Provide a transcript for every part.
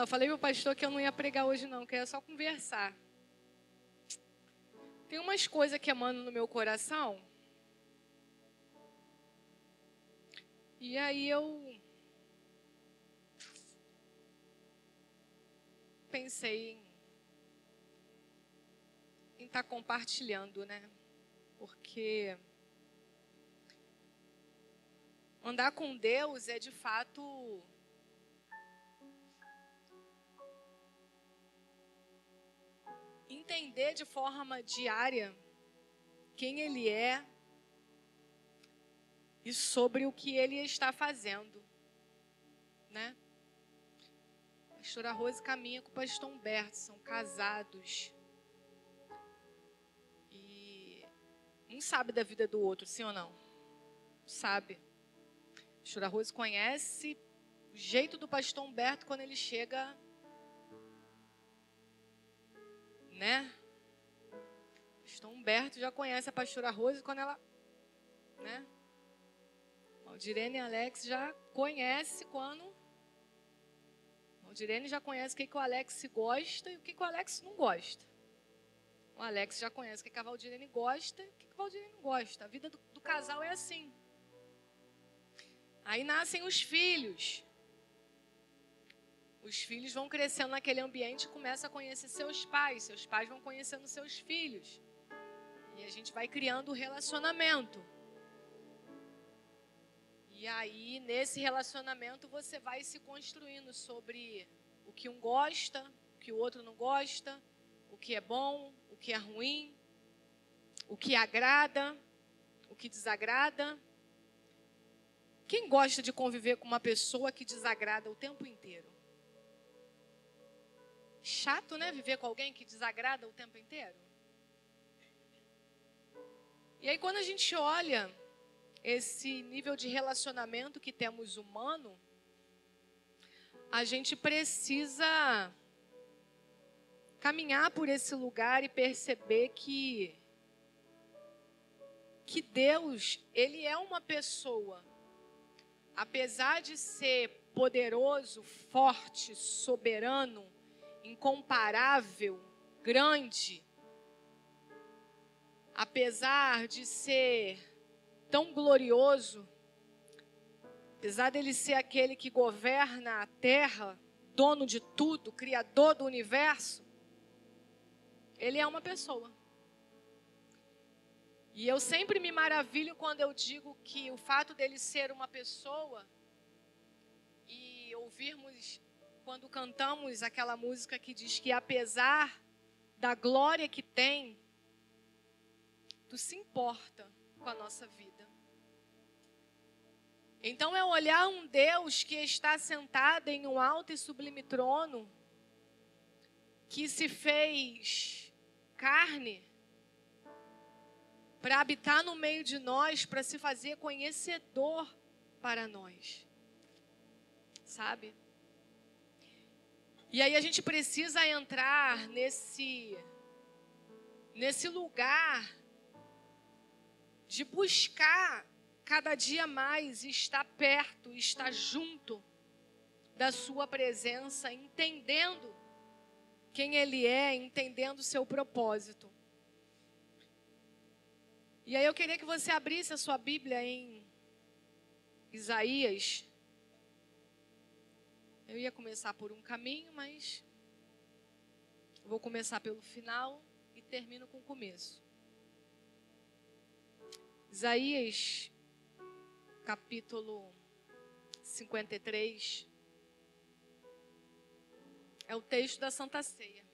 Eu falei pro pastor que eu não ia pregar hoje não, que era só conversar. Tem umas coisas que emanam no meu coração. E aí eu pensei em estar compartilhando, né? Porque andar com Deus é de fato entender de forma diária quem Ele é e sobre o que Ele está fazendo, né? A pastora Rose caminha com o pastor Humberto, são casados. E um sabe da vida do outro, sim ou não? Sabe. A pastora Rose conhece o jeito do pastor Humberto quando ele chega, né? O pastor Humberto já conhece a pastora Rose quando ela, né? Aldirene e Alex já conhece quando... Aldirene já conhece o que o Alex gosta e o que o Alex não gosta. O Alex já conhece o que a Valdirene gosta e o que a Valdirene não gosta. A vida do casal é assim. Aí nascem os filhos. Os filhos vão crescendo naquele ambiente e começam a conhecer seus pais. Seus pais vão conhecendo seus filhos. E a gente vai criando o relacionamento. E aí, nesse relacionamento, você vai se construindo sobre o que um gosta, o que o outro não gosta, o que é bom, o que é ruim, o que agrada, o que desagrada. Quem gosta de conviver com uma pessoa que desagrada o tempo inteiro? Chato, né? Viver com alguém que desagrada o tempo inteiro. E aí, quando a gente olha esse nível de relacionamento que temos humano, a gente precisa caminhar por esse lugar e perceber que Deus, Ele é uma pessoa. Apesar de ser poderoso, forte, soberano, incomparável, grande, apesar de ser tão glorioso, apesar dele ser aquele que governa a terra, dono de tudo, criador do universo, ele é uma pessoa. E eu sempre me maravilho quando eu digo que o fato dele ser uma pessoa e ouvirmos quando cantamos aquela música que diz que apesar da glória que tem, tu se importa com a nossa vida. Então é olhar um Deus que está sentado em um alto e sublime trono, que se fez carne para habitar no meio de nós, para se fazer conhecedor para nós. Sabe? E aí a gente precisa entrar nesse lugar de buscar cada dia mais estar perto, estar junto da sua presença, entendendo quem Ele é, entendendo o seu propósito. E aí eu queria que você abrisse a sua Bíblia em Isaías. Eu ia começar por um caminho, mas vou começar pelo final e termino com o começo. Isaías, capítulo 53, é o texto da Santa Ceia.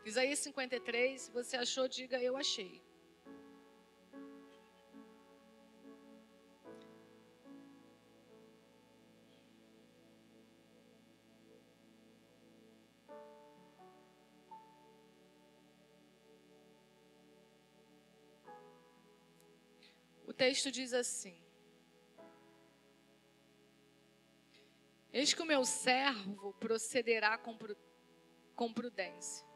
Isaías 53, se você achou, diga eu achei. O texto diz assim: eis que o meu servo procederá com prudência.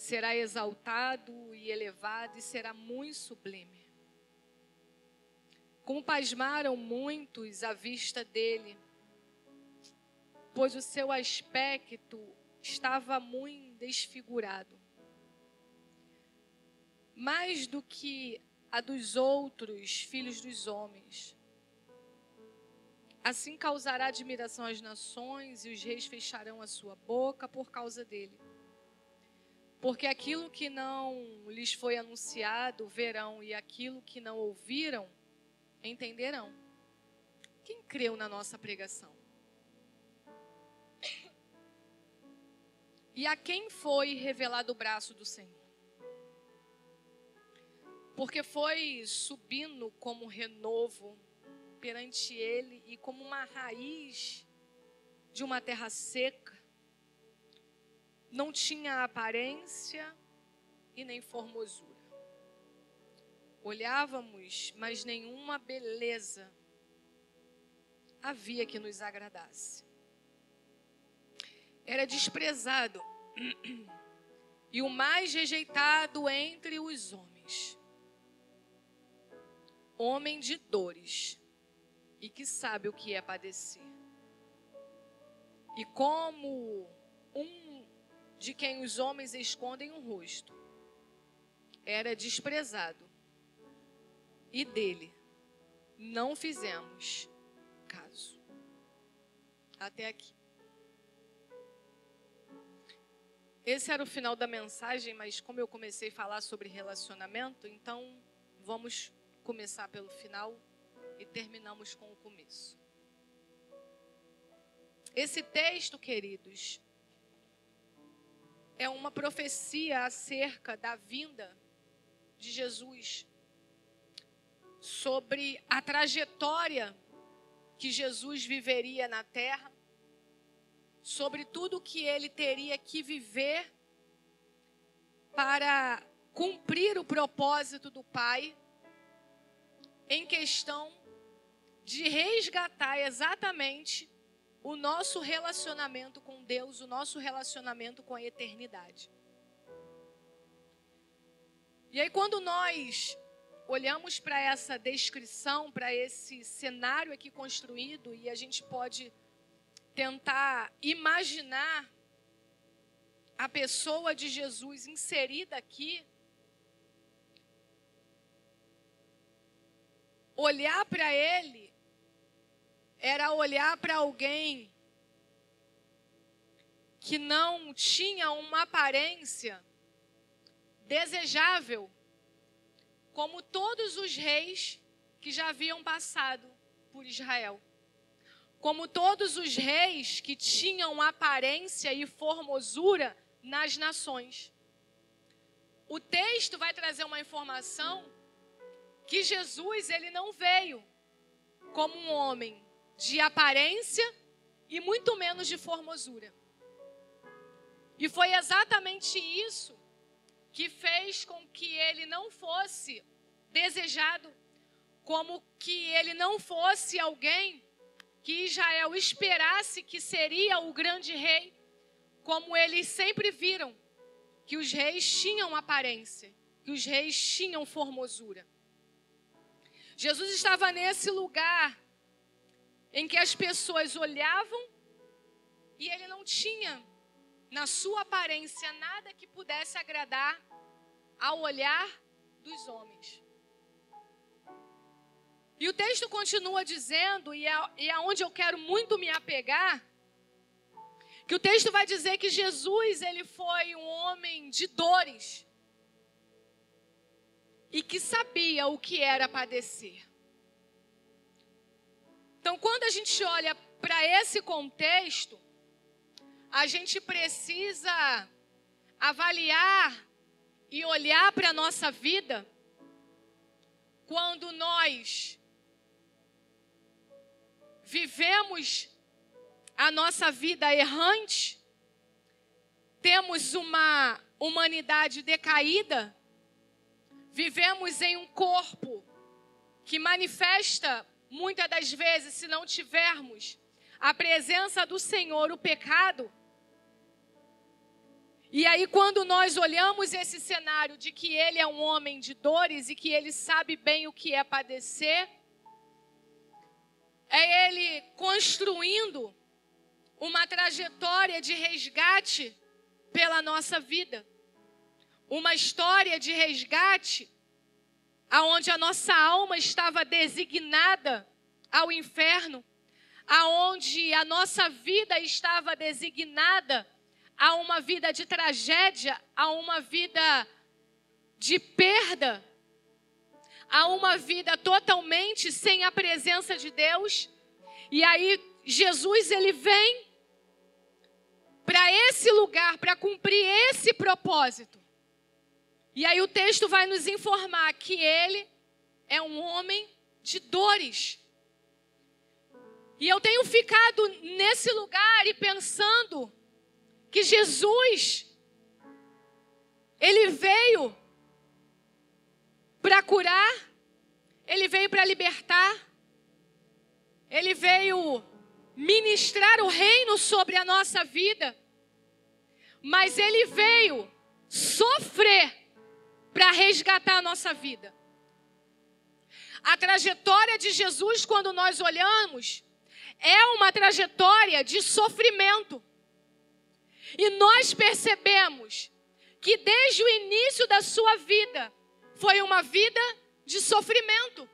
será exaltado e elevado e será muito sublime. Como pasmaram muitos à vista dele, pois o seu aspecto estava muito desfigurado. Mais do que a dos outros filhos dos homens. Assim causará admiração às nações e os reis fecharão a sua boca por causa dele. Porque aquilo que não lhes foi anunciado verão e aquilo que não ouviram entenderão. Quem creu na nossa pregação? E a quem foi revelado o braço do Senhor? Porque foi subindo como renovo perante ele e como uma raiz de uma terra seca. Não tinha aparência e nem formosura. Olhávamos, mas nenhuma beleza havia que nos agradasse. Era desprezado e o mais rejeitado entre os homens. Homem de dores e que sabe o que é padecer. E como um de quem os homens escondem o rosto, era desprezado e dele não fizemos caso. Até aqui. Esse era o final da mensagem, mas como eu comecei a falar sobre relacionamento, então vamos começar pelo final e terminamos com o começo. Esse texto, queridos, é uma profecia acerca da vinda de Jesus, sobre a trajetória que Jesus viveria na terra, sobre tudo que ele teria que viver para cumprir o propósito do Pai, em questão de resgatar exatamente o nosso relacionamento com Deus, o nosso relacionamento com a eternidade. E aí quando nós olhamos para essa descrição, para esse cenário aqui construído, e a gente pode tentar imaginar a pessoa de Jesus inserida aqui, olhar para ele era olhar para alguém que não tinha uma aparência desejável, como todos os reis que já haviam passado por Israel. Como todos os reis que tinham aparência e formosura nas nações. O texto vai trazer uma informação que Jesus, ele não veio como um homem de aparência e muito menos de formosura. E foi exatamente isso que fez com que ele não fosse desejado, como que ele não fosse alguém que Israel esperasse que seria o grande rei, como eles sempre viram que os reis tinham aparência, que os reis tinham formosura. Jesus estava nesse lugar em que as pessoas olhavam e ele não tinha na sua aparência nada que pudesse agradar ao olhar dos homens. E o texto continua dizendo, e é onde eu quero muito me apegar, que o texto vai dizer que Jesus, ele foi um homem de dores e que sabia o que era padecer. Então, quando a gente olha para esse contexto, a gente precisa avaliar e olhar para a nossa vida quando nós vivemos a nossa vida errante, temos uma humanidade decaída, vivemos em um corpo que manifesta, muitas das vezes, se não tivermos a presença do Senhor, o pecado. E aí, quando nós olhamos esse cenário de que ele é um homem de dores e que ele sabe bem o que é padecer, é ele construindo uma trajetória de resgate pela nossa vida. Uma história de resgate aonde a nossa alma estava designada ao inferno, aonde a nossa vida estava designada a uma vida de tragédia, a uma vida de perda, a uma vida totalmente sem a presença de Deus. E aí Jesus, ele vem para esse lugar, para cumprir esse propósito. E aí o texto vai nos informar que ele é um homem de dores. E eu tenho ficado nesse lugar e pensando que Jesus, ele veio para curar, ele veio para libertar, ele veio ministrar o reino sobre a nossa vida, mas ele veio sofrer para resgatar a nossa vida. A trajetória de Jesus, quando nós olhamos, é uma trajetória de sofrimento. E nós percebemos que desde o início da sua vida, foi uma vida de sofrimento.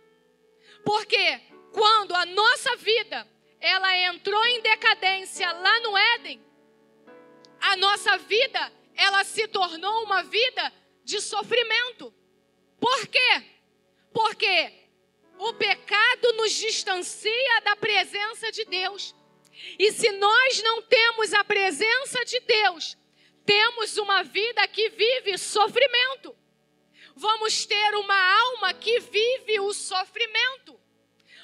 Porque quando a nossa vida, ela entrou em decadência lá no Éden, a nossa vida, ela se tornou uma vida de sofrimento. Por quê? Porque o pecado nos distancia da presença de Deus. E se nós não temos a presença de Deus, temos uma vida que vive sofrimento. Vamos ter uma alma que vive o sofrimento.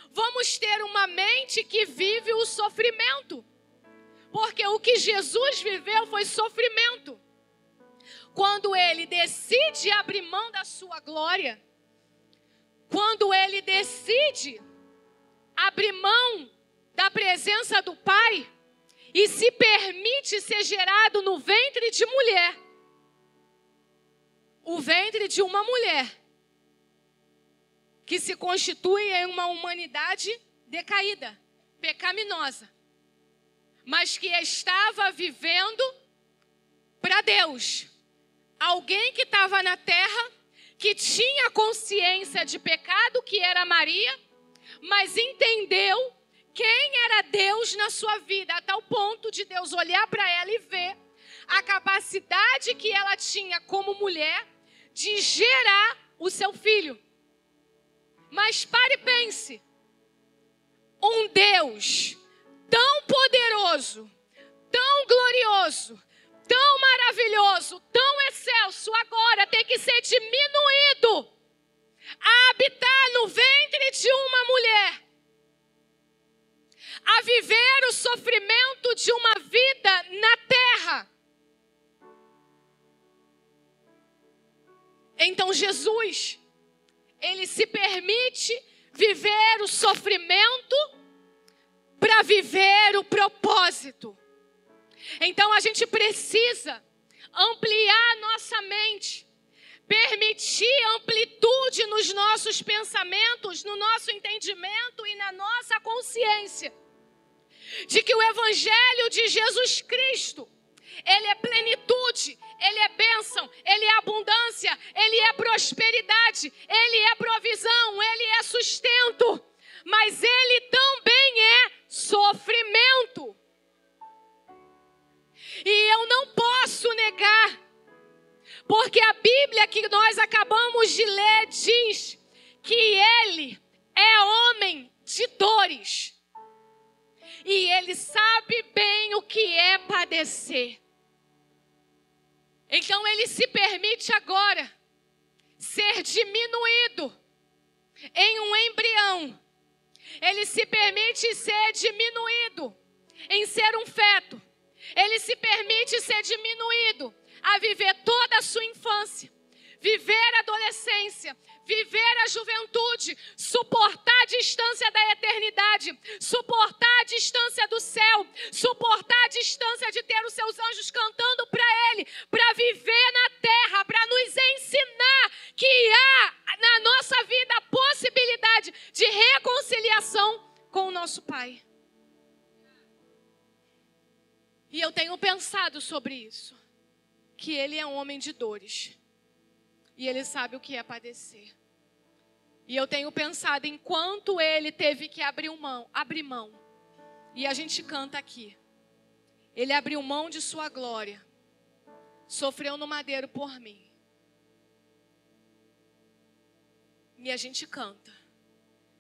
Vamos ter uma mente que vive o sofrimento. Porque o que Jesus viveu foi sofrimento. Quando ele decide abrir mão da sua glória, quando ele decide abrir mão da presença do Pai e se permite ser gerado no ventre de mulher, o ventre de uma mulher que se constitui em uma humanidade decaída, pecaminosa, mas que estava vivendo para Deus. Alguém que estava na terra, que tinha consciência de pecado, que era Maria, mas entendeu quem era Deus na sua vida, a tal ponto de Deus olhar para ela e ver a capacidade que ela tinha como mulher de gerar o seu filho. Mas pare e pense, um Deus tão poderoso, tão glorioso, tão maravilhoso, tão excelso, agora tem que ser diminuído a habitar no ventre de uma mulher, a viver o sofrimento de uma vida na terra. Então Jesus, ele se permite viver o sofrimento para viver o propósito. Então a gente precisa ampliar a nossa mente, permitir amplitude nos nossos pensamentos, no nosso entendimento e na nossa consciência, de que o Evangelho de Jesus Cristo, ele é plenitude, ele é bênção, ele é abundância, ele é prosperidade, ele é provisão, ele é sustento, mas ele também é sofrimento. E eu não posso negar, porque a Bíblia que nós acabamos de ler diz que ele é homem de dores. E ele sabe bem o que é padecer. Então ele se permite agora ser diminuído em um embrião. Ele se permite ser diminuído em ser um feto. Ele se permite ser diminuído a viver toda a sua infância, viver a adolescência, viver a juventude, suportar a distância da eternidade, suportar a distância do céu, suportar a distância de ter os seus anjos cantando para Ele, para viver na terra, para nos ensinar que há na nossa vida a possibilidade de reconciliação com o nosso Pai. E eu tenho pensado sobre isso, que Ele é um homem de dores. E Ele sabe o que é padecer. E eu tenho pensado em quanto Ele teve que abrir mão. E a gente canta aqui. Ele abriu mão de sua glória. Sofreu no madeiro por mim. E a gente canta.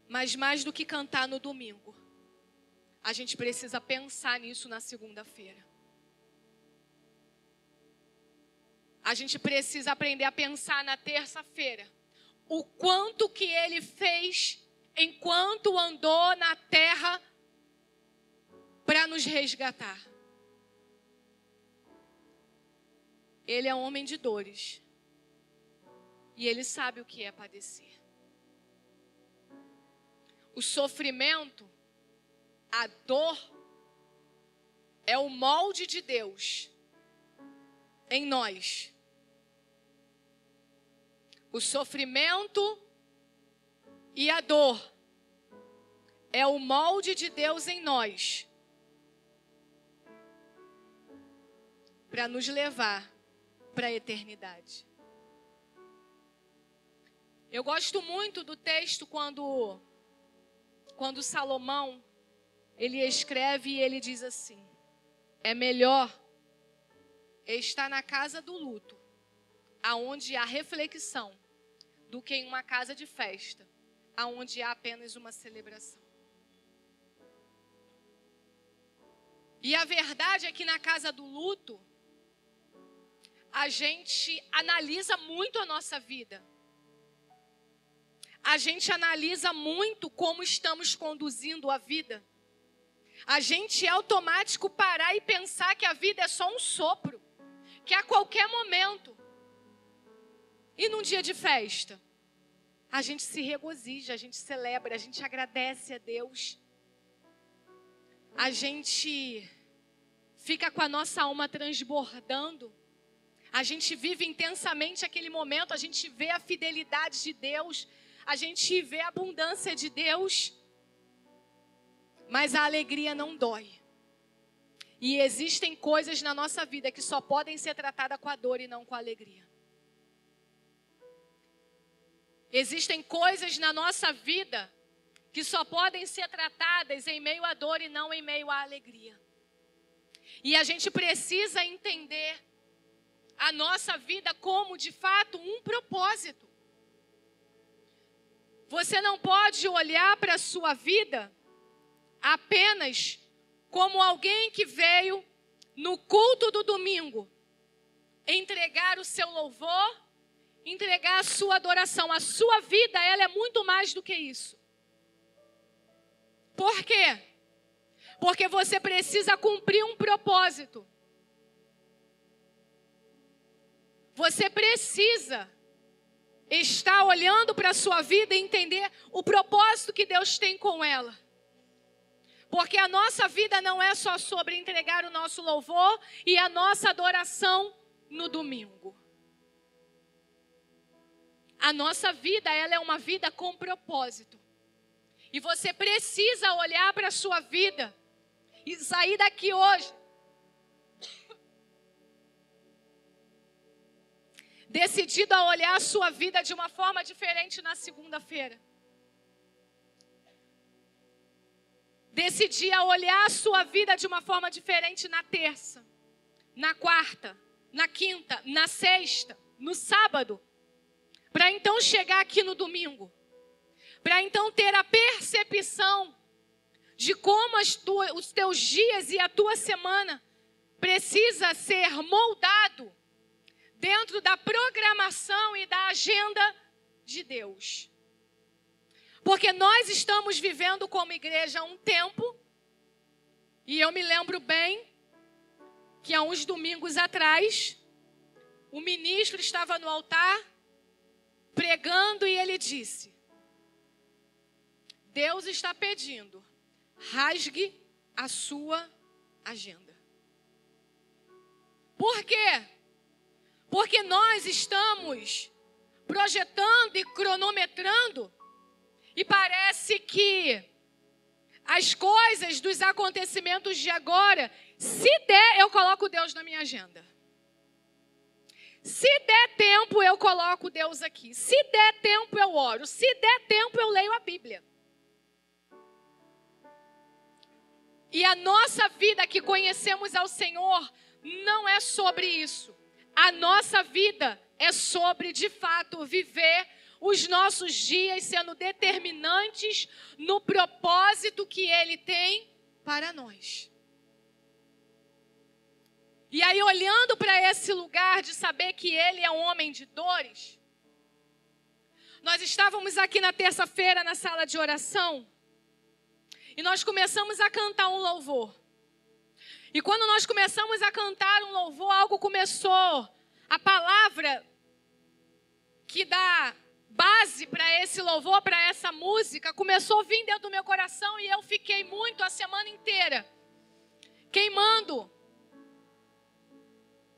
Mas mais do que cantar no domingo, a gente precisa pensar nisso na segunda-feira. A gente precisa aprender a pensar na terça-feira o quanto que Ele fez enquanto andou na terra para nos resgatar. Ele é um homem de dores e Ele sabe o que é padecer. O sofrimento, a dor, é o molde de Deus em nós. O sofrimento e a dor é o molde de Deus em nós para nos levar para a eternidade. Eu gosto muito do texto quando Salomão ele escreve e ele diz assim: é melhor estar na casa do luto, aonde há reflexão, do que em uma casa de festa, aonde há apenas uma celebração. E a verdade é que na casa do luto, a gente analisa muito a nossa vida. A gente analisa muito como estamos conduzindo a vida. A gente é automático parar e pensar que a vida é só um sopro, que a qualquer momento. E num dia de festa, a gente se regozija, a gente celebra, a gente agradece a Deus. A gente fica com a nossa alma transbordando. A gente vive intensamente aquele momento, a gente vê a fidelidade de Deus, a gente vê a abundância de Deus. Mas a alegria não dói. E existem coisas na nossa vida que só podem ser tratadas com a dor e não com a alegria. Existem coisas na nossa vida que só podem ser tratadas em meio à dor e não em meio à alegria. E a gente precisa entender a nossa vida como, de fato, um propósito. Você não pode olhar para a sua vida apenas como alguém que veio no culto do domingo entregar o seu louvor, entregar a sua adoração. A sua vida, ela é muito mais do que isso. Por quê? Porque você precisa cumprir um propósito. Você precisa estar olhando para a sua vida e entender o propósito que Deus tem com ela. Porque a nossa vida não é só sobre entregar o nosso louvor e a nossa adoração no domingo. A nossa vida, ela é uma vida com propósito. E você precisa olhar para a sua vida e sair daqui hoje decidido a olhar a sua vida de uma forma diferente na segunda-feira. Decidir a olhar a sua vida de uma forma diferente na terça, na quarta, na quinta, na sexta, no sábado. Para então chegar aqui no domingo. Para então ter a percepção de como os teus dias e a tua semana precisa ser moldado dentro da programação e da agenda de Deus. Porque nós estamos vivendo como igreja um tempo, e eu me lembro bem que há uns domingos atrás, o ministro estava no altar pregando, e ele disse: Deus está pedindo, rasgue a sua agenda. Por quê? Porque nós estamos projetando e cronometrando, e parece que as coisas dos acontecimentos de agora, se der, eu coloco Deus na minha agenda. Se der tempo, eu coloco Deus aqui. Se der tempo, eu oro. Se der tempo, eu leio a Bíblia. E a nossa vida que conhecemos ao Senhor não é sobre isso. A nossa vida é sobre, de fato, viver os nossos dias sendo determinantes no propósito que Ele tem para nós. E aí, olhando para esse lugar de saber que Ele é um homem de dores, nós estávamos aqui na terça-feira na sala de oração e nós começamos a cantar um louvor. E quando nós começamos a cantar um louvor, algo começou, a palavra que dá base para esse louvor, para essa música, começou a vir dentro do meu coração e eu fiquei muito a semana inteira queimando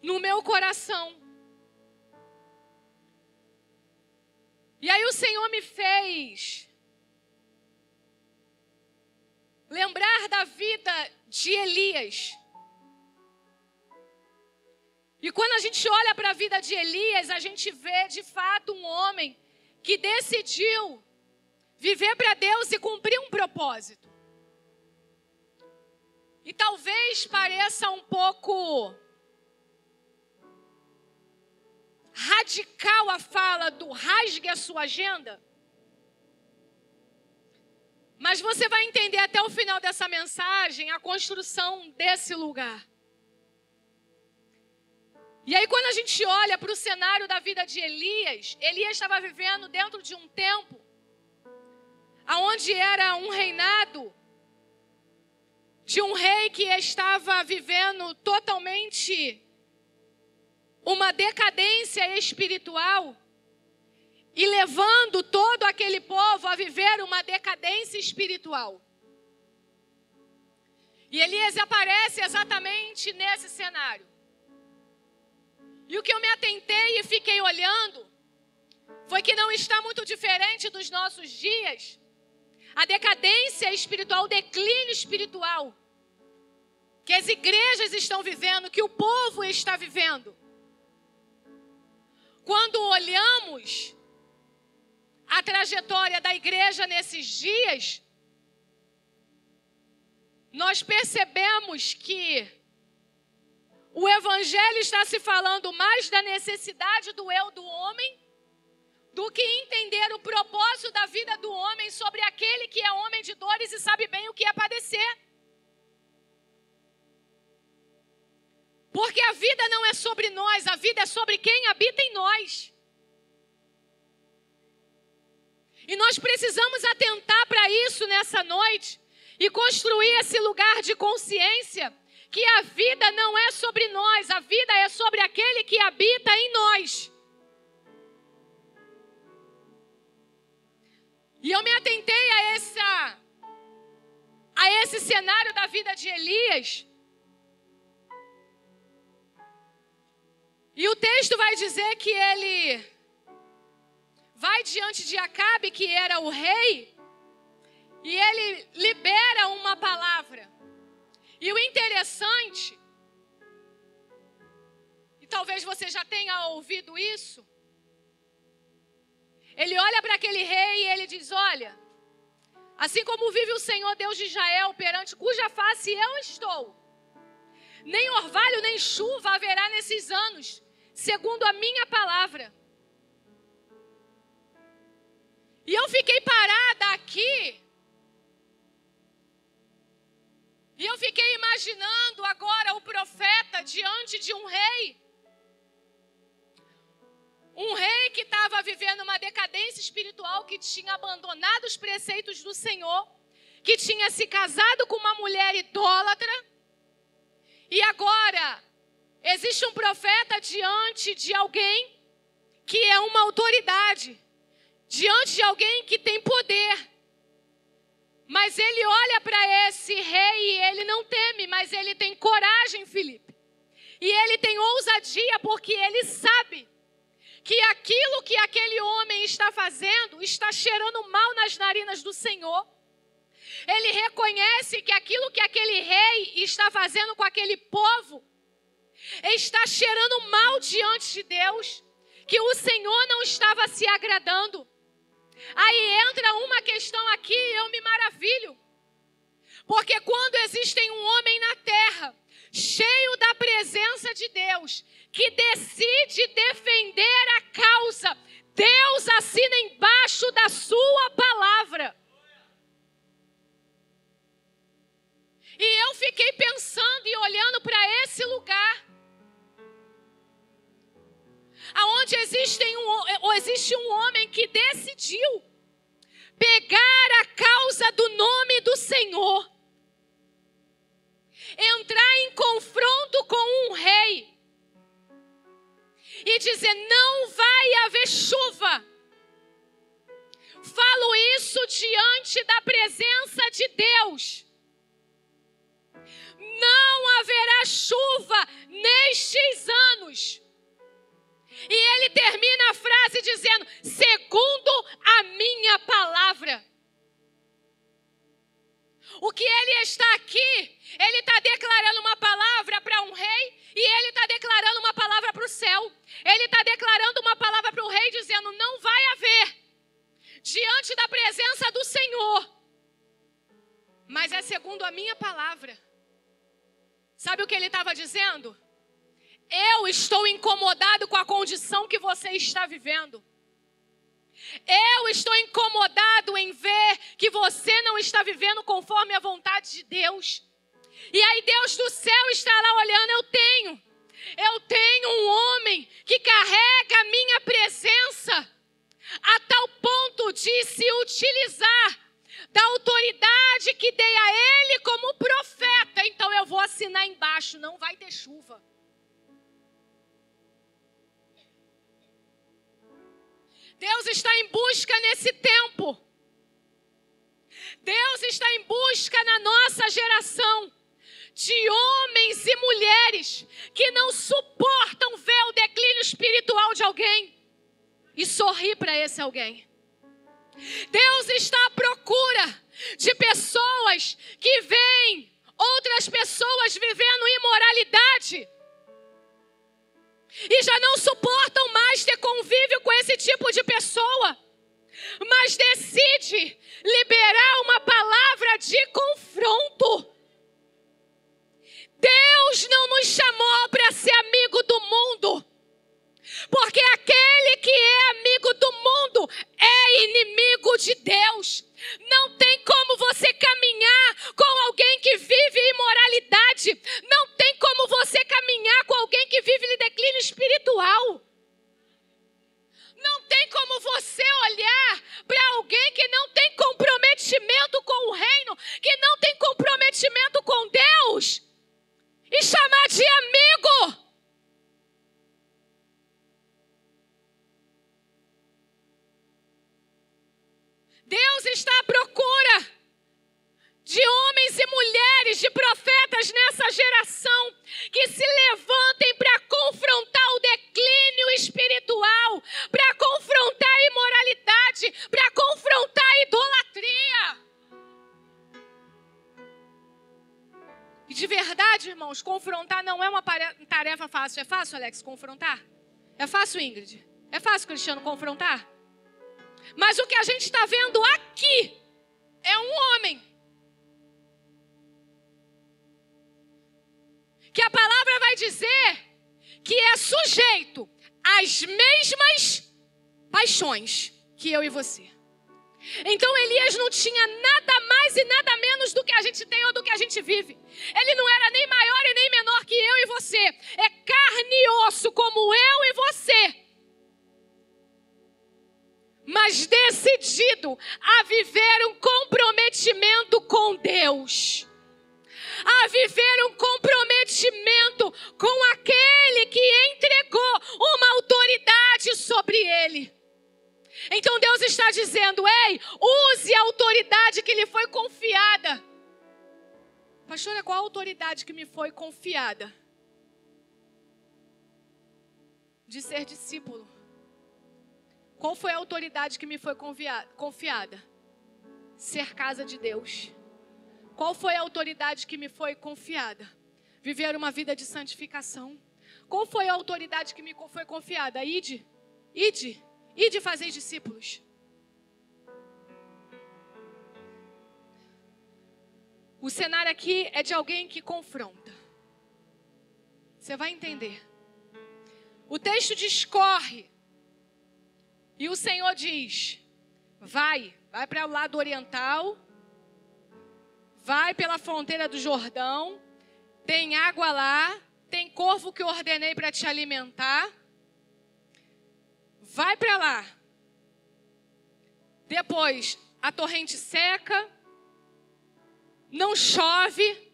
no meu coração. E aí o Senhor me fez lembrar da vida de Elias. E quando a gente olha para a vida de Elias, a gente vê de fato um homem que decidiu viver para Deus e cumprir um propósito. E talvez pareça um pouco radical a fala do rasgue a sua agenda, mas você vai entender até o final dessa mensagem a construção desse lugar. E aí quando a gente olha para o cenário da vida de Elias, Elias estava vivendo dentro de um tempo onde era um reinado de um rei que estava vivendo totalmente uma decadência espiritual e levando todo aquele povo a viver uma decadência espiritual. E Elias aparece exatamente nesse cenário. E o que eu me atentei e fiquei olhando foi que não está muito diferente dos nossos dias. A decadência espiritual, o declínio espiritual que as igrejas estão vivendo, que o povo está vivendo. Quando olhamos a trajetória da igreja nesses dias, nós percebemos que o evangelho está se falando mais da necessidade do eu do homem do que entender o propósito da vida do homem sobre aquele que é homem de dores e sabe bem o que é padecer. Porque a vida não é sobre nós, a vida é sobre quem habita em nós. E nós precisamos atentar para isso nessa noite e construir esse lugar de consciência que a vida não é sobre nós, a vida é sobre aquele que habita em nós. E eu me atentei a esse cenário da vida de Elias. E o texto vai dizer que ele vai diante de Acabe, que era o rei, e ele libera uma palavra. E o interessante, e talvez você já tenha ouvido isso, ele olha para aquele rei e ele diz: olha, assim como vive o Senhor Deus de Israel, perante cuja face eu estou, nem orvalho nem chuva haverá nesses anos, segundo a minha palavra. E eu fiquei parada aqui. E eu fiquei imaginando agora o profeta diante de um rei. Um rei que estava vivendo uma decadência espiritual, que tinha abandonado os preceitos do Senhor, que tinha se casado com uma mulher idólatra. E agora existe um profeta diante de alguém que é uma autoridade, diante de alguém que tem poder. Mas ele olha para esse rei e ele não teme, mas ele tem coragem, Filipe. E ele tem ousadia porque ele sabe que aquilo que aquele homem está fazendo está cheirando mal nas narinas do Senhor. Ele reconhece que aquilo que aquele rei está fazendo com aquele povo está cheirando mal diante de Deus, que o Senhor não estava se agradando. Aí entra uma questão aqui e eu me maravilho. Porque quando existe um homem na terra, cheio da presença de Deus, que decide defender a causa, Deus assina embaixo da sua palavra. E eu fiquei pensando e olhando para esse lugar, aonde existe um homem que decidiu pegar a causa do nome do Senhor, entrar em confronto com um rei e dizer: não vai haver chuva. Falo isso diante da presença de Deus. Não haverá chuva nestes anos. E ele termina a frase dizendo: segundo a minha palavra. O que ele está aqui, ele está declarando uma palavra para um rei e ele está declarando uma palavra para o céu. Ele está declarando uma palavra para o rei dizendo: não vai haver, diante da presença do Senhor. Mas é segundo a minha palavra. Sabe o que ele estava dizendo? Eu estou incomodado com a condição que você está vivendo. Eu estou incomodado em ver que você não está vivendo conforme a vontade de Deus. E aí Deus do céu está lá olhando: eu tenho um homem que carrega a minha presença a tal ponto de se utilizar da autoridade que dei a ele como profeta. Então eu vou assinar embaixo: não vai ter chuva. Deus está em busca nesse tempo. Deus está em busca na nossa geração de homens e mulheres que não suportam ver o declínio espiritual de alguém e sorrir para esse alguém. Deus está à procura de pessoas que veem outras pessoas vivendo imoralidade e já não suportam mais ter convívio com esse tipo de pessoa, mas decide liberar uma palavra de confronto. Deus não nos chamou para ser amigo do mundo, porque aquele que é amigo do mundo é inimigo de Deus. Não tem como você caminhar com alguém que vive imoralidade. Não tem como você caminhar com alguém que vive declínio espiritual. Não tem como você olhar para alguém que não tem comprometimento com o reino, que não tem comprometimento com Deus, e chamar de amigo. Deus está à procura de homens e mulheres, de profetas nessa geração, que se levantem para confrontar o declínio espiritual, para confrontar a imoralidade, para confrontar a idolatria. E de verdade, irmãos, confrontar não é uma tarefa fácil. É fácil, Alex, confrontar? É fácil, Ingrid? É fácil, Cristiano, confrontar? Mas o que a gente está vendo aqui é um homem que a palavra vai dizer que é sujeito às mesmas paixões que eu e você. Então Elias não tinha nada mais e nada menos do que a gente tem ou do que a gente vive. Ele não era nem maior e nem menor que eu e você. É carne e osso como eu e você, mas decidido a viver um comprometimento com Deus, a viver um comprometimento com aquele que entregou uma autoridade sobre ele. Então Deus está dizendo, ei, use a autoridade que lhe foi confiada. Pastora, qual a autoridade que me foi confiada? De ser discípulo. Qual foi a autoridade que me foi confiada? Ser casa de Deus. Qual foi a autoridade que me foi confiada? Viver uma vida de santificação. Qual foi a autoridade que me foi confiada? Ide fazer discípulos. O cenário aqui é de alguém que confronta. Você vai entender. O texto discorre. E o Senhor diz, vai para o lado oriental, vai pela fronteira do Jordão, tem água lá, tem corvo que eu ordenei para te alimentar, vai para lá. Depois, a torrente seca, não chove,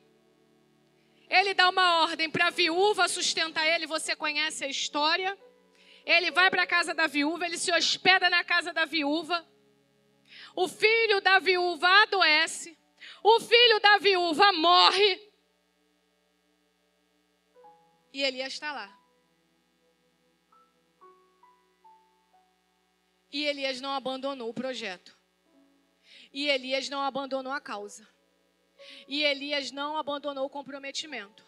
ele dá uma ordem para a viúva sustentar ele, você conhece a história. Ele vai para a casa da viúva, ele se hospeda na casa da viúva. O filho da viúva adoece. O filho da viúva morre. E Elias está lá. E Elias não abandonou o projeto. E Elias não abandonou a causa. E Elias não abandonou o comprometimento.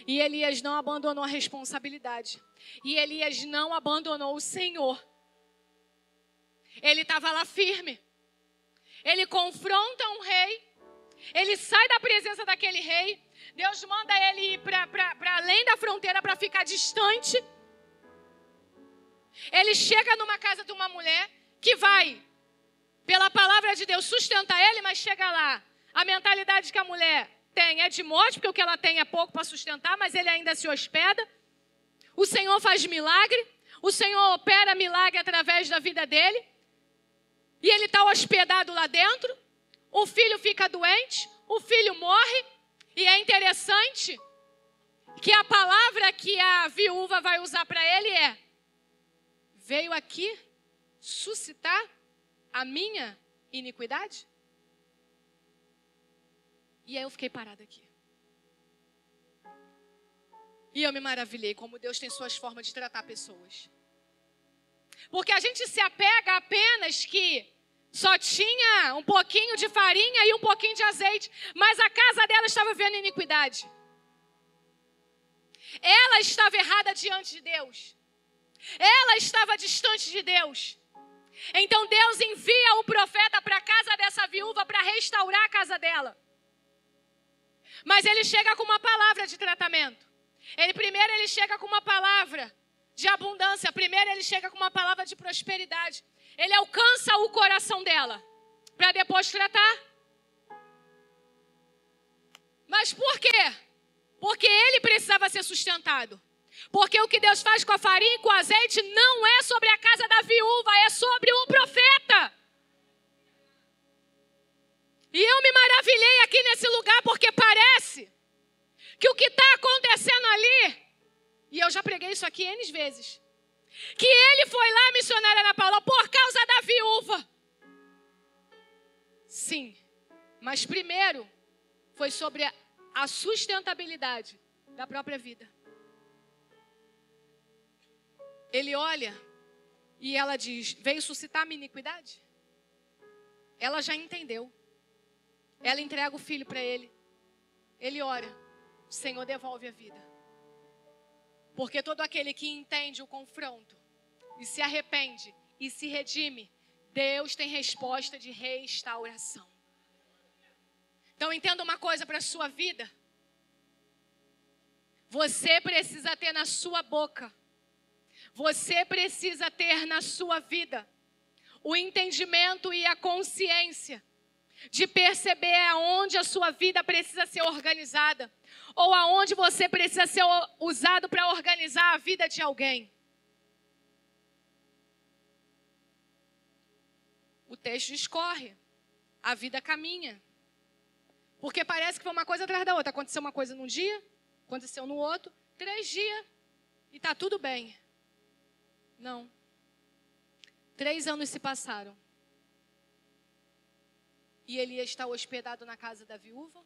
E Elias não abandonou a responsabilidade. E Elias não abandonou o Senhor. Ele estava lá firme. Ele confronta um rei. Ele sai da presença daquele rei. Deus manda ele ir para além da fronteira para ficar distante. Ele chega numa casa de uma mulher que vai, pela palavra de Deus, sustentar ele, mas chega lá. A mentalidade que a mulher tem é de morte, porque o que ela tem é pouco para sustentar, mas ele ainda se hospeda. O Senhor faz milagre. O Senhor opera milagre através da vida dele. E ele está hospedado lá dentro. O filho fica doente. O filho morre. E é interessante que a palavra que a viúva vai usar para ele é: veio aqui suscitar a minha iniquidade? E aí eu fiquei parada aqui. E eu me maravilhei como Deus tem suas formas de tratar pessoas. Porque a gente se apega apenas que só tinha um pouquinho de farinha e um pouquinho de azeite. Mas a casa dela estava vivendo iniquidade. Ela estava errada diante de Deus. Ela estava distante de Deus. Então Deus envia o profeta para a casa dessa viúva para restaurar a casa dela. Mas ele chega com uma palavra de tratamento. Primeiro ele chega com uma palavra de abundância. Primeiro ele chega com uma palavra de prosperidade. Ele alcança o coração dela para depois tratar. Mas por quê? Porque ele precisava ser sustentado. Porque o que Deus faz com a farinha e com o azeite não é sobre a casa da viúva, é sobre um profeta. E eu me maravilhei aqui nesse lugar porque parece que o que está acontecendo ali, e eu já preguei isso aqui N vezes, que ele foi lá, missionária Ana Paula, por causa da viúva. Sim, mas primeiro foi sobre a sustentabilidade da própria vida. Ele olha e ela diz: veio suscitar a minha iniquidade? Ela já entendeu. Ela entrega o filho para ele. Ele ora. O Senhor devolve a vida. Porque todo aquele que entende o confronto e se arrepende e se redime, Deus tem resposta de restauração. Então entenda uma coisa para a sua vida. Você precisa ter na sua boca, você precisa ter na sua vida o entendimento e a consciência de perceber aonde a sua vida precisa ser organizada ou aonde você precisa ser usado para organizar a vida de alguém. O texto discorre, a vida caminha. Porque parece que foi uma coisa atrás da outra. Aconteceu uma coisa num dia, aconteceu no outro, 3 dias e está tudo bem. Não. 3 anos se passaram. E Elias está hospedado na casa da viúva.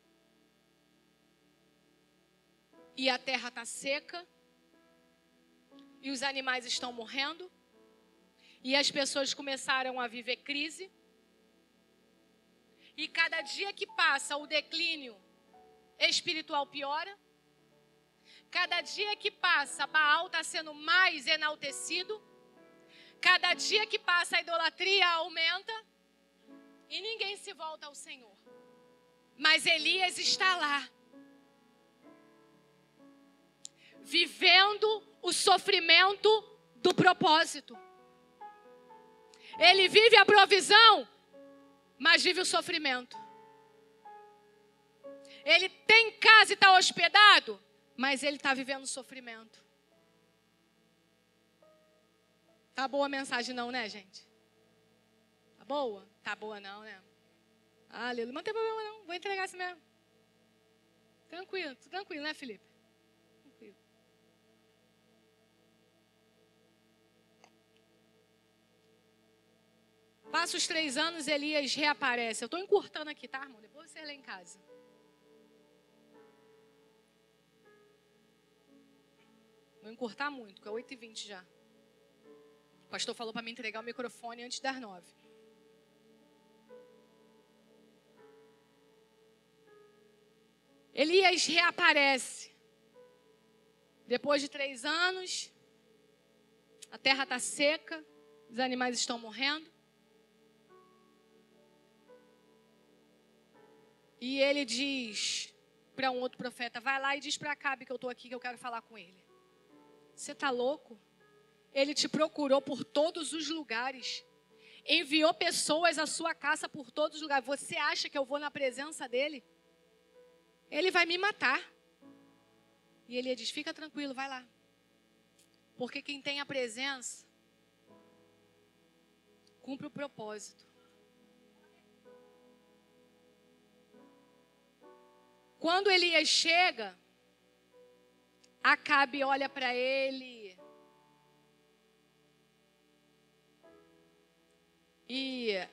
E a terra está seca. E os animais estão morrendo. E as pessoas começaram a viver crise. E cada dia que passa, o declínio espiritual piora. Cada dia que passa, Baal está sendo mais enaltecido. Cada dia que passa, a idolatria aumenta. E ninguém se volta ao Senhor. Mas Elias está lá, vivendo o sofrimento do propósito. Ele vive a provisão, mas vive o sofrimento. Ele tem casa e está hospedado, mas ele está vivendo o sofrimento. Tá boa a mensagem não, né, gente? Tá boa? Tá boa não, né? Aleluia. Não tem problema não, vou entregar assim mesmo. Tranquilo, né, Felipe? Tranquilo. Passa os 3 anos, Elias reaparece. Eu estou encurtando aqui, tá, irmão? Depois você lê em casa. Vou encurtar muito, porque é 8h20 já. O pastor falou para me entregar o microfone antes das 9. Elias reaparece. Depois de 3 anos, a terra está seca, os animais estão morrendo. E ele diz para um outro profeta, vai lá e diz para Acabe que eu estou aqui, que eu quero falar com ele. Você está louco? Ele te procurou por todos os lugares. Enviou pessoas à sua casa por todos os lugares. Você acha que eu vou na presença dele? Ele vai me matar. E ele diz, fica tranquilo, vai lá. Porque quem tem a presença, cumpre o propósito. Quando Elias chega, Acabe olha para ele e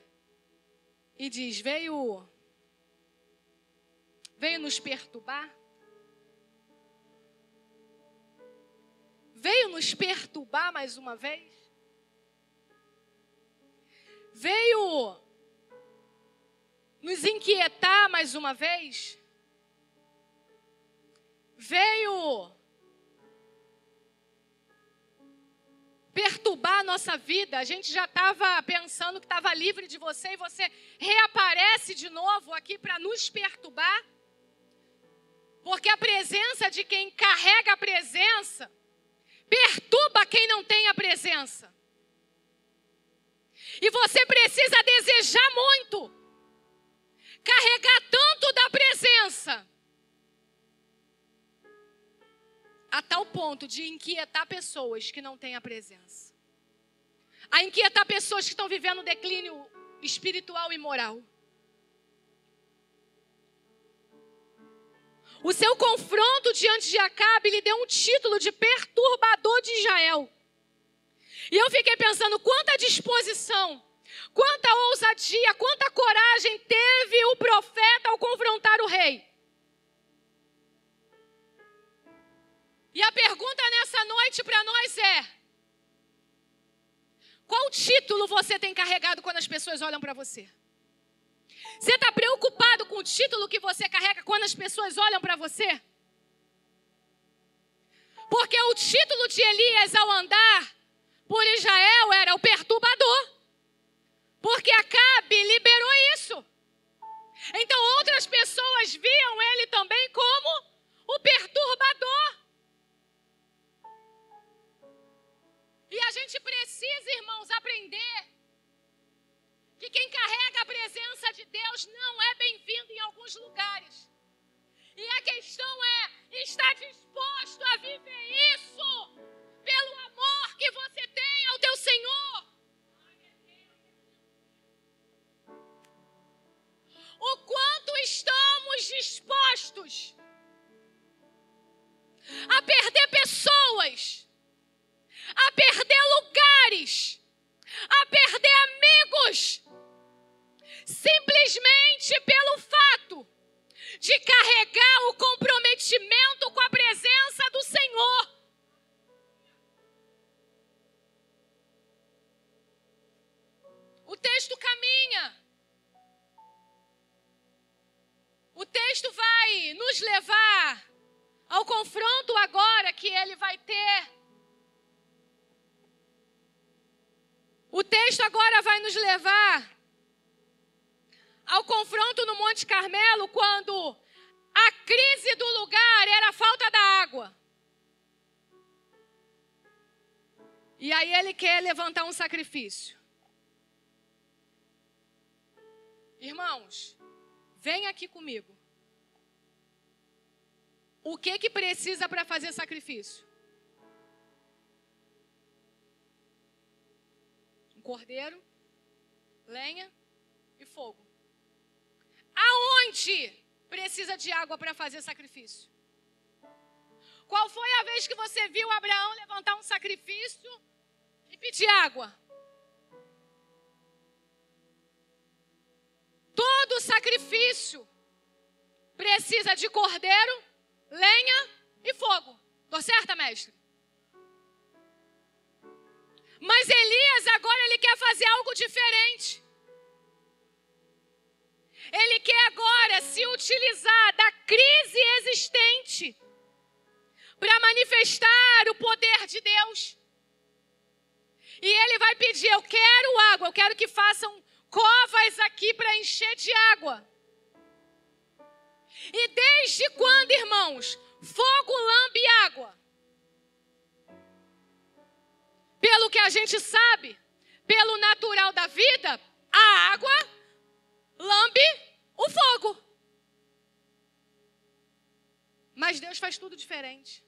diz, veio nos perturbar? Veio nos perturbar mais uma vez? Veio nos inquietar mais uma vez? Veio perturbar a nossa vida. A gente já estava pensando que estava livre de você e você reaparece de novo aqui para nos perturbar. Porque a presença de quem carrega a presença perturba quem não tem a presença. E você precisa desejar muito, carregar tanto da presença, a tal ponto de inquietar pessoas que não têm a presença. A inquietar pessoas que estão vivendo declínio espiritual e moral. O seu confronto diante de Acabe lhe deu um título de perturbador de Israel. E eu fiquei pensando quanta disposição, quanta ousadia, quanta coragem teve o profeta ao confrontar o rei. E a pergunta nessa noite para nós é: qual título você tem carregado quando as pessoas olham para você? Você está preocupado com o título que você carrega quando as pessoas olham para você? Porque o título de Elias ao andar por Israel era o perturbador. Porque Acabe liberou isso. Então outras pessoas viam ele também como o perturbador. E a gente precisa, irmãos, aprender que quem carrega a presença de Deus não é bem-vindo em alguns lugares. E a questão é, está disposto a viver isso pelo amor que você tem ao teu Senhor? O quanto estamos dispostos a perder pessoas, a perder lugares, a perder simplesmente pelo fato de carregar o comprometimento com a presença do Senhor. O texto caminha. O texto vai nos levar ao confronto agora que ele vai ter. O texto agora vai nos levar ao confronto no Monte Carmelo, quando a crise do lugar era a falta da água. E aí ele quer levantar um sacrifício. Irmãos, vem aqui comigo. O que precisa para fazer sacrifício? Um cordeiro, lenha e fogo. Aonde precisa de água para fazer sacrifício? Qual foi a vez que você viu Abraão levantar um sacrifício e pedir água? Todo sacrifício precisa de cordeiro, lenha e fogo. Tô certa, mestre? Mas Elias agora ele quer fazer algo diferente. Ele quer agora se utilizar da crise existente para manifestar o poder de Deus. E ele vai pedir, eu quero água, eu quero que façam covas aqui para encher de água. E desde quando, irmãos, fogo lambe água? Pelo que a gente sabe, pelo natural da vida, a água lambe o fogo. Mas Deus faz tudo diferente.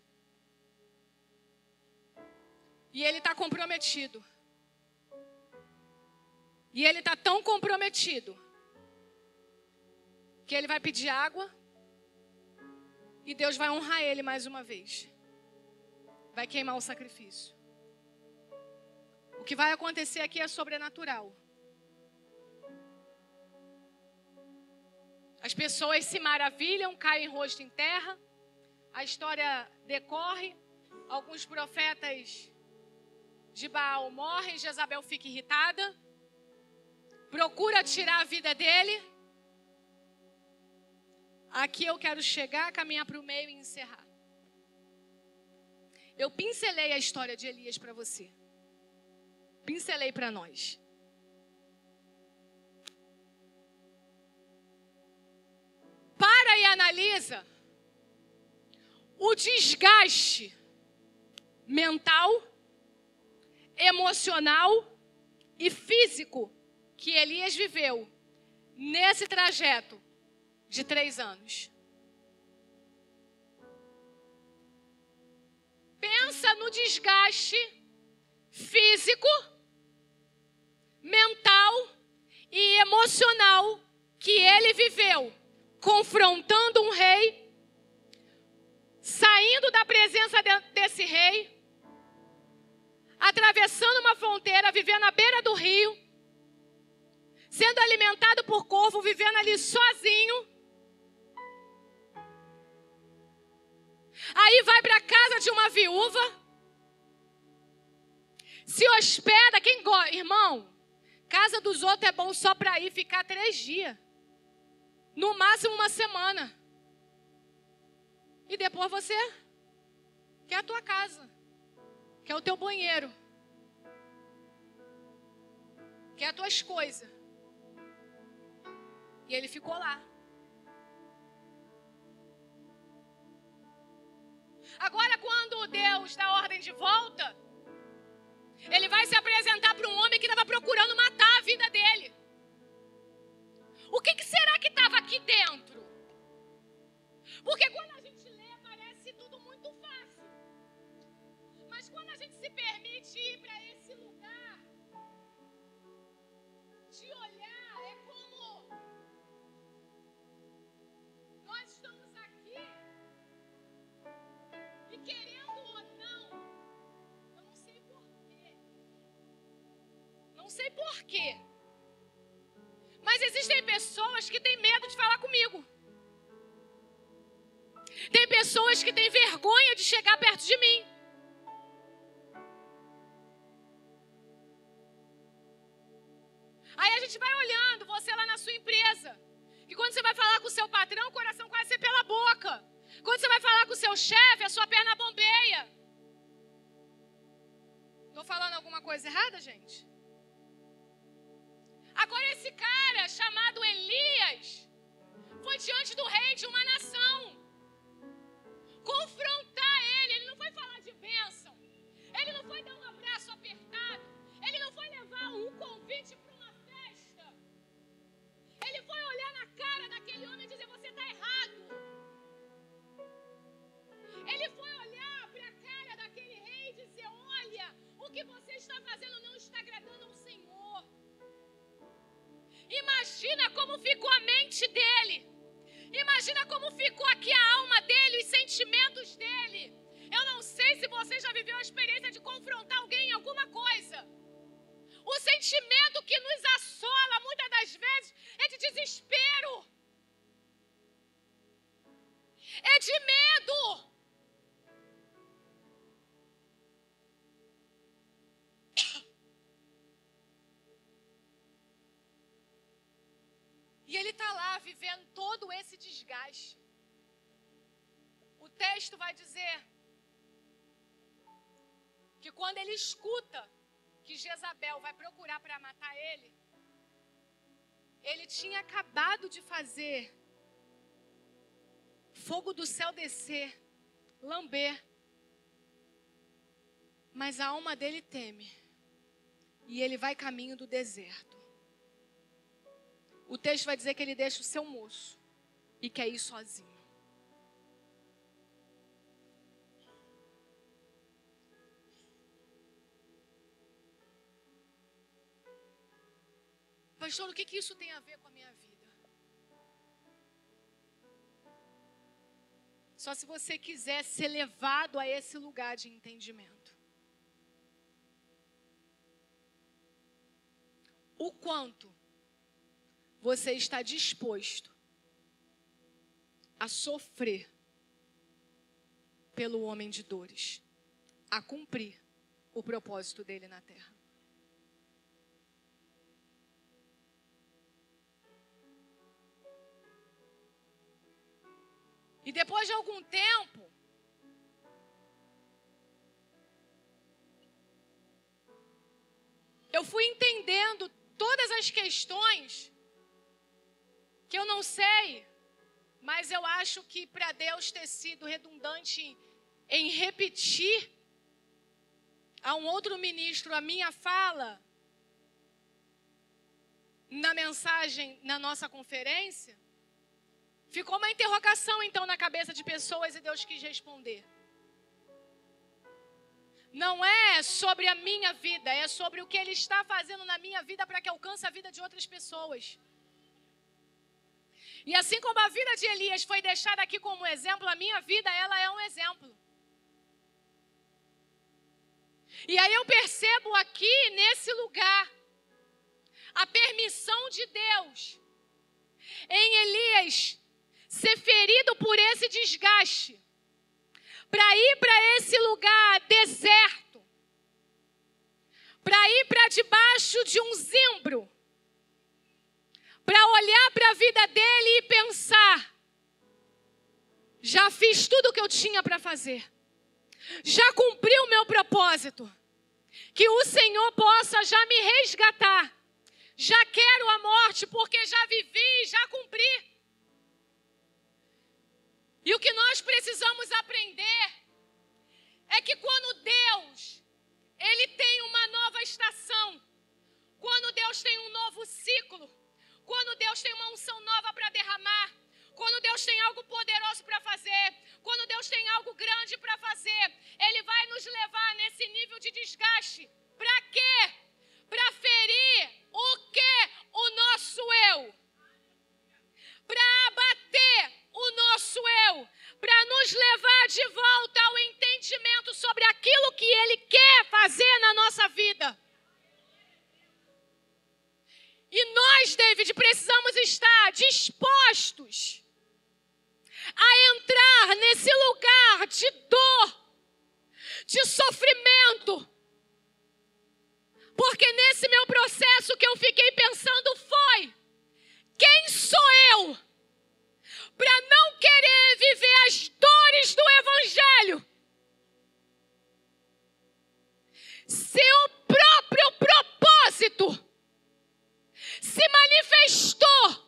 E ele está comprometido. E ele está tão comprometido que ele vai pedir água e Deus vai honrar ele mais uma vez. Vai queimar o sacrifício. O que vai acontecer aqui é sobrenatural. As pessoas se maravilham, caem rosto em terra. A história decorre. Alguns profetas de Baal morrem. Jezabel fica irritada. Procura tirar a vida dele. Aqui eu quero chegar, caminhar para o meio e encerrar. Eu pincelei a história de Elias para você. Pincelei para nós. Para e analisa o desgaste mental, emocional e físico que Elias viveu nesse trajeto de 3 anos. Pensa no desgaste físico, mental e emocional que ele viveu, confrontando um rei, saindo da presença desse rei, atravessando uma fronteira, vivendo à beira do rio, sendo alimentado por corvo, vivendo ali sozinho. Aí vai para a casa de uma viúva, se hospeda, quem gosta, irmão, casa dos outros é bom só para ir ficar 3 dias, no máximo 1 semana, e depois você quer a tua casa, quer o teu banheiro, quer as tuas coisas, e ele ficou lá. Agora, quando Deus dá ordem de volta, ele vai se apresentar para um homem que estava procurando matar a vida dele. O que será que estava aqui dentro? Porque quando a gente lê, parece tudo muito fácil. Mas quando a gente se permite ir para esse lugar, de olhar, é como nós estamos aqui. E querendo ou não, eu não sei porquê. Não sei porquê. Mas Mas existem pessoas que têm medo de falar comigo. Tem pessoas que têm vergonha de chegar perto de mim. Aí a gente vai olhando, você lá na sua empresa, que quando você vai falar com o seu patrão, o coração quase sai pela boca. Quando você vai falar com o seu chefe, a sua perna bombeia. Estou falando alguma coisa errada, gente? Agora esse cara chamado Elias foi diante do rei de uma nação confrontar ele não foi falar de bênção, ele não foi dar um abraço apertado, ele não foi levar um convite para uma festa, ele foi olhar na cara daquele homem e dizer: você está errado. Ele foi olhar para a cara daquele rei e dizer: olha, o que você está fazendo não está agradando ao Senhor. Imagina como ficou a mente dele. Imagina como ficou aqui a alma dele, os sentimentos dele. Eu não sei se você já viveu a experiência de confrontar alguém em alguma coisa. O sentimento que nos assola muitas das vezes é de desespero. É de medo. E ele está lá vivendo todo esse desgaste. O texto vai dizer que quando ele escuta que Jezabel vai procurar para matar ele, ele tinha acabado de fazer fogo do céu descer, lamber. Mas a alma dele teme. E ele vai caminho do deserto. O texto vai dizer que ele deixa o seu moço e quer ir sozinho. Pastor, o que isso tem a ver com a minha vida? Só se você quiser ser levado a esse lugar de entendimento. O quanto você está disposto a sofrer pelo homem de dores, a cumprir o propósito dele na terra. E depois de algum tempo, eu fui entendendo todas as questões que eu não sei, mas eu acho que para Deus ter sido redundante em repetir a um outro ministro a minha fala na mensagem, na nossa conferência, ficou uma interrogação então na cabeça de pessoas e Deus quis responder. Não é sobre a minha vida, é sobre o que Ele está fazendo na minha vida para que alcance a vida de outras pessoas. E assim como a vida de Elias foi deixada aqui como exemplo, a minha vida, ela é um exemplo. E aí eu percebo aqui, nesse lugar, a permissão de Deus em Elias ser ferido por esse desgaste, para ir para esse lugar deserto, para ir para debaixo de um zimbro, para olhar para a vida dele e pensar: já fiz tudo o que eu tinha para fazer, já cumpri o meu propósito, que o Senhor possa já me resgatar, já quero a morte porque já vivi e já cumpri. E o que nós precisamos aprender é que quando Deus, Ele tem uma nova estação, quando Deus tem um novo ciclo, quando Deus tem uma unção nova para derramar, quando Deus tem algo poderoso para fazer, quando Deus tem algo grande para fazer, Ele vai nos levar nesse nível de desgaste. Para quê? Para ferir o quê? O nosso eu. Para abater o nosso eu. Para nos levar de volta ao entendimento sobre aquilo que Ele quer fazer na nossa vida. E nós nós, David, precisamos estar dispostos a entrar nesse lugar de dor, de sofrimento. Porque nesse meu processo o que eu fiquei pensando foi: quem sou eu para não querer viver as dores do Evangelho? Se o próprio propósito se manifestou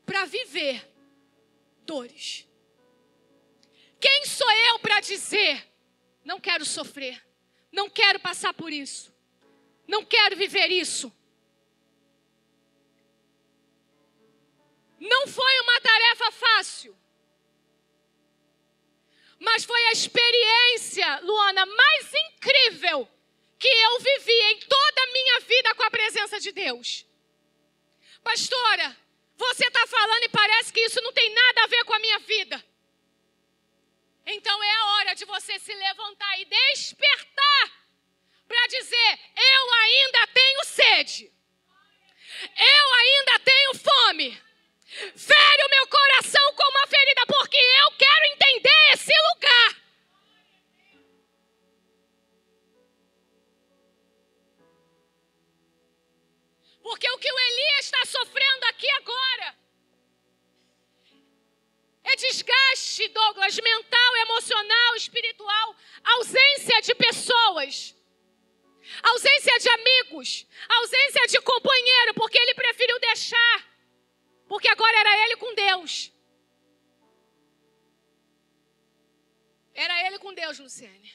para viver dores. Quem sou eu para dizer: não quero sofrer, não quero passar por isso, não quero viver isso? Não foi uma tarefa fácil, mas foi a experiência, Luana, mais incrível que eu vivi em toda a minha vida com a presença de Deus. Pastora, você está falando e parece que isso não tem nada a ver com a minha vida. Então é a hora de você se levantar e despertar para dizer: eu ainda tenho sede, eu ainda tenho fome. Fere o meu coração com uma ferida, porque eu quero entender esse lugar. Porque o que o Elias está sofrendo aqui agora é desgaste, Douglas, mental, emocional, espiritual, ausência de pessoas, ausência de amigos, ausência de companheiro, porque ele preferiu deixar, porque agora era ele com Deus. Era ele com Deus, Luciene.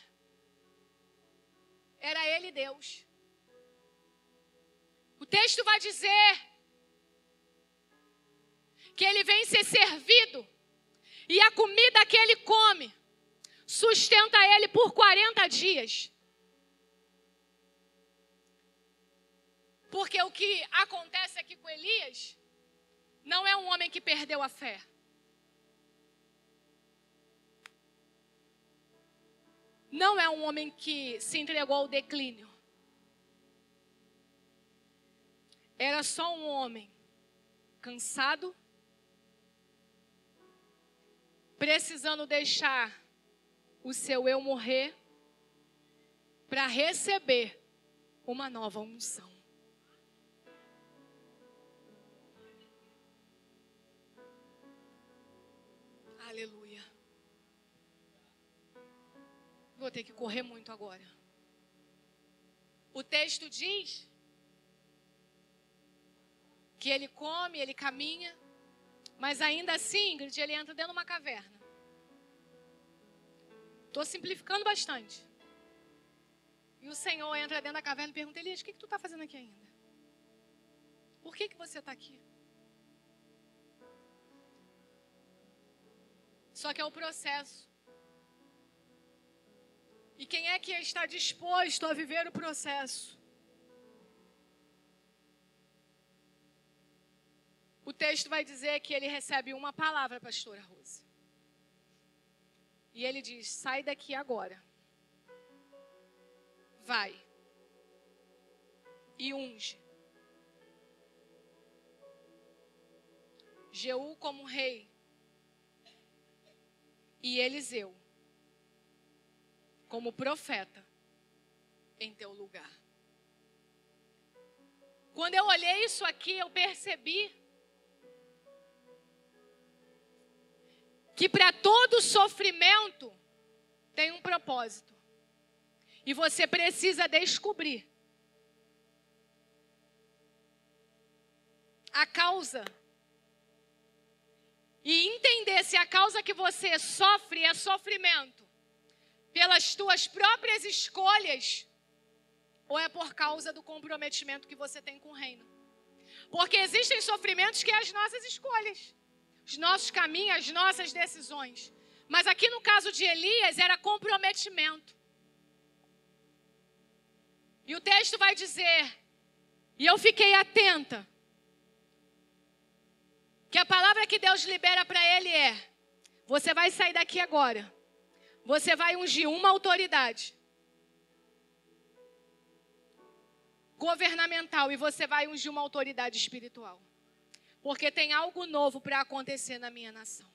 Era ele e Deus. O texto vai dizer que ele vem ser servido e a comida que ele come sustenta ele por 40 dias. Porque o que acontece aqui com Elias não é um homem que perdeu a fé. Não é um homem que se entregou ao declínio. Era só um homem cansado, precisando deixar o seu eu morrer para receber uma nova unção. Aleluia. Vou ter que correr muito agora. O texto diz que ele come, ele caminha, mas ainda assim, Ingrid, ele entra dentro de uma caverna. Estou simplificando bastante. E o Senhor entra dentro da caverna e pergunta: Elias, o que tu está fazendo aqui ainda? Por que você está aqui? Só que é o processo. E quem é que está disposto a viver o processo? O texto vai dizer que ele recebe uma palavra, pastora Rose. E ele diz: sai daqui agora. Vai. E unge Jeú como rei. E Eliseu como profeta em teu lugar. Quando eu olhei isso aqui, eu percebi que para todo sofrimento tem um propósito. E você precisa descobrir a causa. E entender se a causa que você sofre é sofrimento pelas tuas próprias escolhas ou é por causa do comprometimento que você tem com o reino. Porque existem sofrimentos que é as nossas escolhas, os nossos caminhos, as nossas decisões. Mas aqui no caso de Elias era comprometimento. E o texto vai dizer, e eu fiquei atenta, que a palavra que Deus libera para ele é: você vai sair daqui agora, você vai ungir uma autoridade governamental e você vai ungir uma autoridade espiritual. Porque tem algo novo para acontecer na minha nação.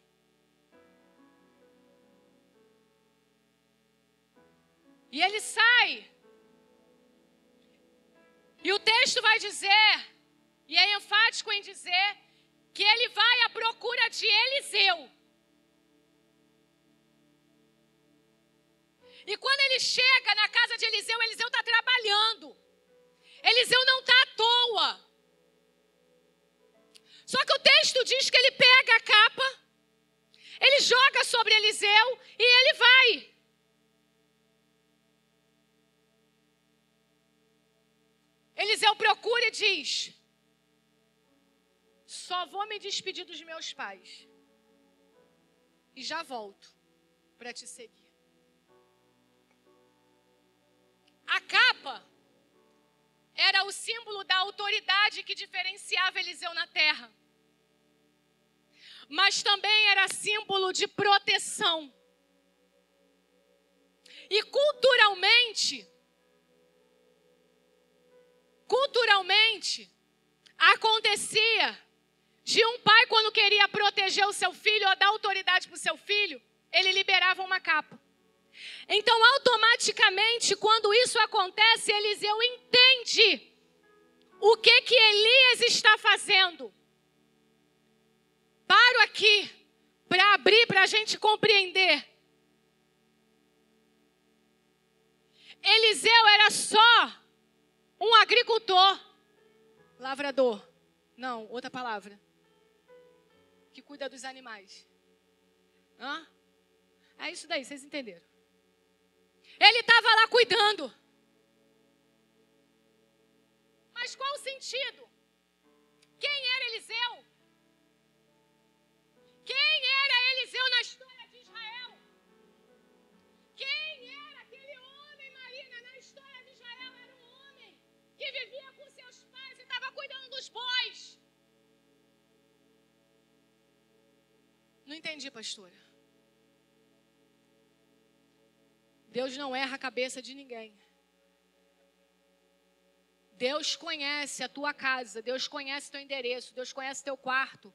E ele sai. E o texto vai dizer, e é enfático em dizer, que ele vai à procura de Eliseu. E quando ele chega na casa de Eliseu, Eliseu está trabalhando. Eliseu não está à toa. Só que o texto diz que ele pega a capa, ele joga sobre Eliseu e ele vai. Eliseu procura e diz: só vou me despedir dos meus pais e já volto para te seguir. A capa era o símbolo da autoridade que diferenciava Eliseu na terra. Mas também era símbolo de proteção. E culturalmente, acontecia de um pai, quando queria proteger o seu filho ou dar autoridade para o seu filho, ele liberava uma capa. Então, automaticamente, quando isso acontece, Eliseu entende o que Elias está fazendo. Paro aqui para abrir, para a gente compreender. Eliseu era só um agricultor, lavrador. Não, outra palavra. Que cuida dos animais. É isso daí, vocês entenderam. Ele estava lá cuidando. Mas qual o sentido? Quem era Eliseu? Quem era Eliseu na história de Israel? Quem era aquele homem, Marina, na história de Israel? Era um homem que vivia com seus pais e estava cuidando dos bois. Não entendi, pastora. Deus não erra a cabeça de ninguém. Deus conhece a tua casa, Deus conhece teu endereço, Deus conhece teu quarto,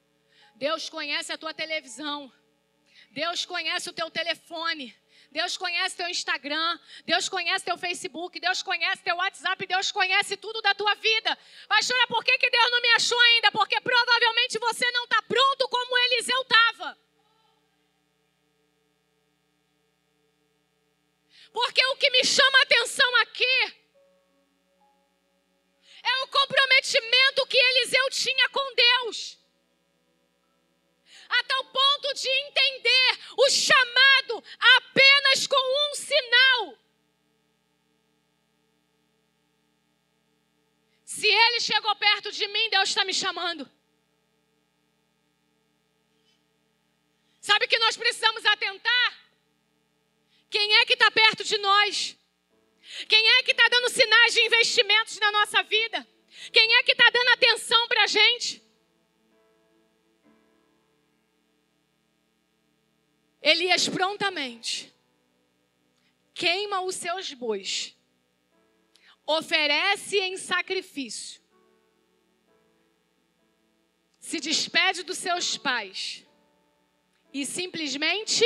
Deus conhece a tua televisão, Deus conhece o teu telefone, Deus conhece teu Instagram, Deus conhece teu Facebook, Deus conhece teu WhatsApp, Deus conhece tudo da tua vida. Pastora, por que Deus não me achou ainda? Porque provavelmente você não está pronto como Eliseu estava. Porque o que me chama a atenção aqui é o comprometimento que Eliseu tinha com Deus. A tal ponto de entender o chamado apenas com um sinal. Se ele chegou perto de mim, Deus está me chamando. Sabe que nós precisamos atentar? Quem é que está perto de nós? Quem é que está dando sinais de investimentos na nossa vida? Quem é que está dando atenção para a gente? Elias prontamente queima os seus bois, oferece em sacrifício, se despede dos seus pais e simplesmente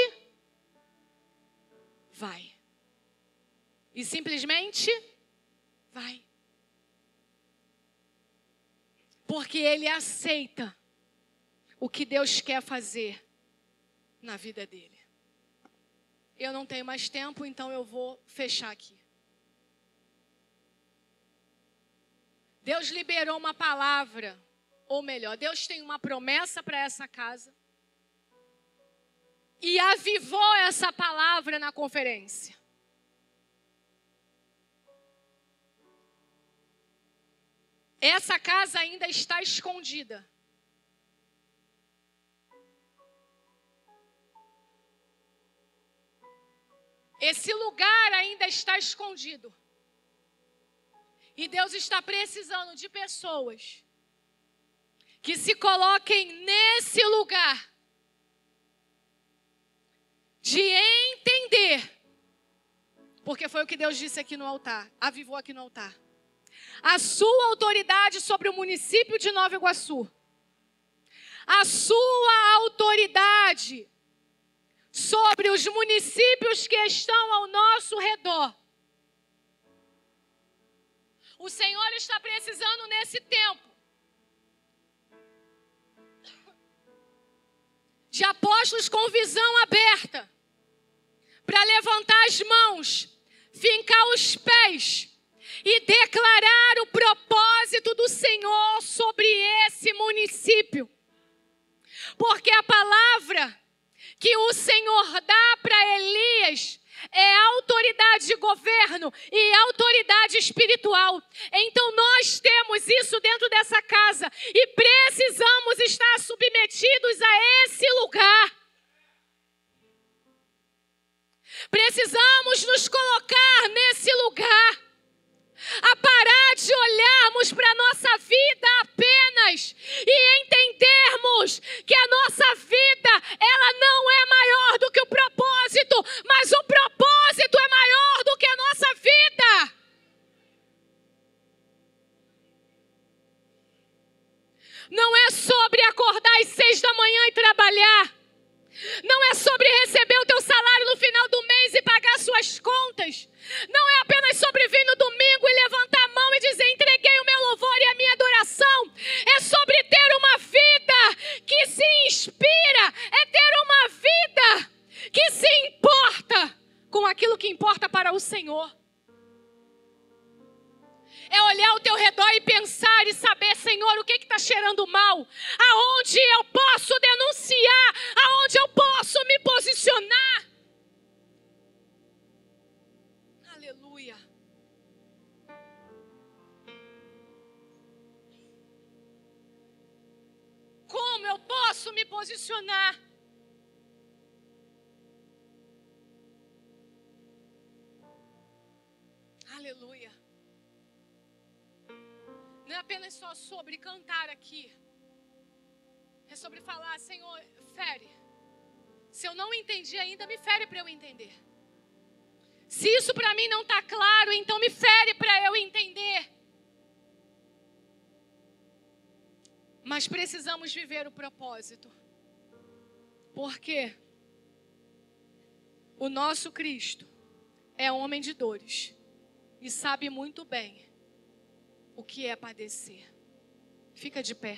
vai. E simplesmente vai. Porque ele aceita o que Deus quer fazer na vida dele. Eu não tenho mais tempo, então eu vou fechar aqui. Deus liberou uma palavra, ou melhor, Deus tem uma promessa para essa casa. E avivou essa palavra na conferência. Essa casa ainda está escondida. Esse lugar ainda está escondido. E Deus está precisando de pessoas que se coloquem nesse lugar de entender, porque foi o que Deus disse aqui no altar, avivou aqui no altar. a sua autoridade sobre o município de Nova Iguaçu, a sua autoridade sobre os municípios que estão ao nosso redor. O Senhor está precisando nesse tempo de apóstolos com visão aberta para levantar as mãos, fincar os pés e declarar o propósito do Senhor sobre esse município. Porque a palavra que o Senhor dá para Elias é autoridade de governo e autoridade espiritual. Então nós temos isso dentro dessa casa e precisamos estar submetidos a esse lugar. Precisamos nos colocar nesse lugar, a parar de olharmos para a nossa vida apenas e entendermos que a nossa vida, ela não é maior do que o propósito, mas o propósito é maior do que a nossa vida. Não é sobre acordar às 6 da manhã e trabalhar. Não é sobre receber o teu salário no final do mês e pagar suas contas. Não é apenas sobre vir no domingo e levantar a mão e dizer: entreguei o meu louvor e a minha adoração. É sobre ter uma vida que se inspira. É ter uma vida que se importa com aquilo que importa para o Senhor. É olhar ao teu redor e pensar e saber: Senhor, o que está cheirando mal? Aonde eu posso denunciar? Aonde eu posso me posicionar? Aleluia. Como eu posso me posicionar? Aleluia. Não é apenas só sobre cantar aqui. É sobre falar: Senhor, fere. Se eu não entendi ainda, me fere para eu entender. Se isso para mim não está claro, então me fere para eu entender. Mas precisamos viver o propósito. Porque o nosso Cristo é homem de dores e sabe muito bem o que é padecer. Fica de pé.